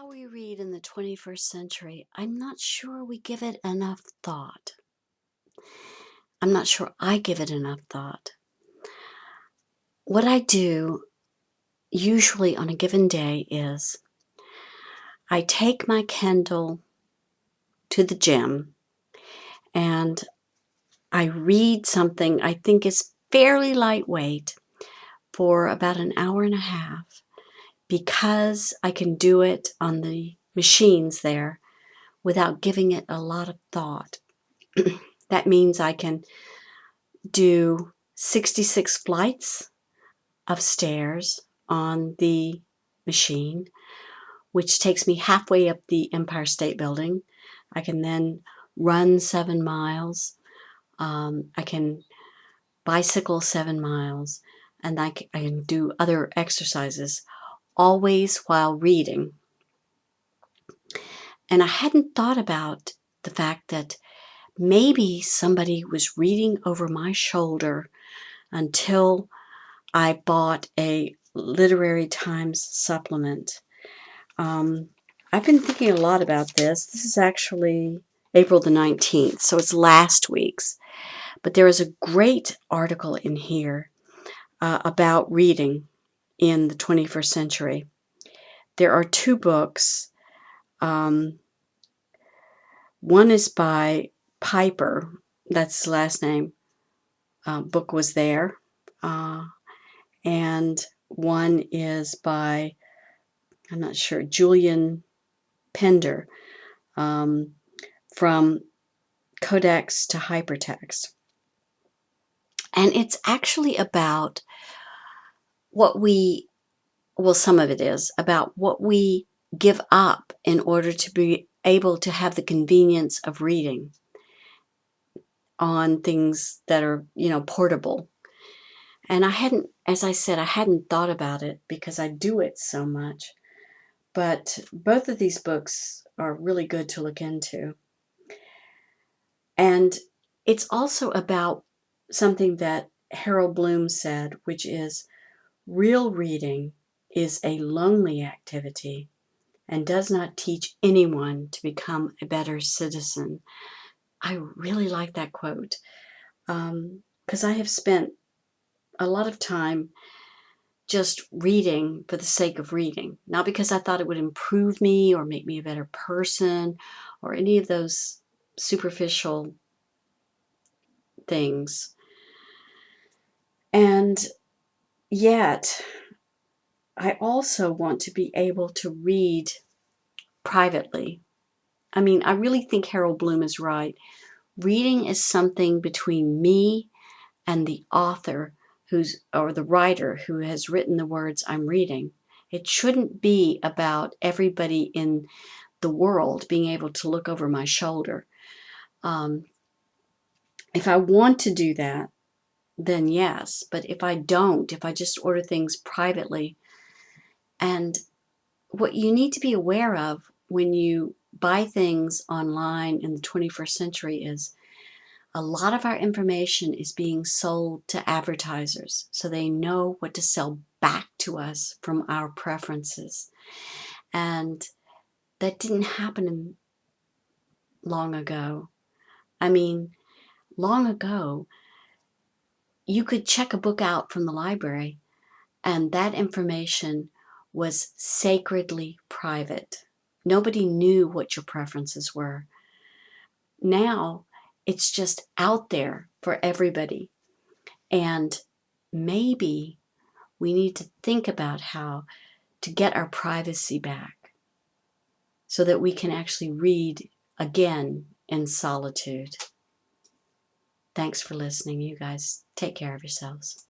How we read in the 21st century, I'm not sure we give it enough thought. I'm not sure I give it enough thought. What I do usually on a given day is I take my Kindle to the gym and I read something I think is fairly lightweight for about an hour and a half because I can do it on the machines there without giving it a lot of thought. That means I can do 66 flights of stairs on the machine, which takes me halfway up the Empire State Building. I can then run 7 miles. I can bicycle 7 miles, and I can do other exercises, always while reading. And I hadn't thought about the fact that maybe somebody was reading over my shoulder until I bought a Literary Times supplement. I've been thinking a lot about this. This is actually April the 19th, so it's last week's. But there is a great article in here about reading in the 21st century. There are 2 books. One is by Piper, that's his last name. Book was there. And one is by, I'm not sure, Julian Pender, from Codex to Hypertext. And it's actually about some of it is about what we give up in order to be able to have the convenience of reading on things that are, portable. And as I said, I hadn't thought about it because I do it so much. But both of these books are really good to look into. And it's also about something that Harold Bloom said, which is real reading is a lonely activity and does not teach anyone to become a better citizen. I really like that quote because I have spent a lot of time just reading for the sake of reading, not because I thought it would improve me or make me a better person or any of those superficial things. And yet, I also want to be able to read privately. I mean, I really think Harold Bloom is right. Reading is something between me and the author or the writer who has written the words I'm reading. It shouldn't be about everybody in the world being able to look over my shoulder. If I want to do that, then yes. But if I don't, if I just order things privately, and what you need to be aware of when you buy things online in the 21st century is a lot of our information is being sold to advertisers so they know what to sell back to us from our preferences. And that didn't happen long ago. I mean, long ago, you could check a book out from the library and that information was sacredly private. Nobody knew what your preferences were. Now, it's just out there for everybody. And maybe we need to think about how to get our privacy back so that we can actually read again in solitude. Thanks for listening, you guys. Take care of yourselves.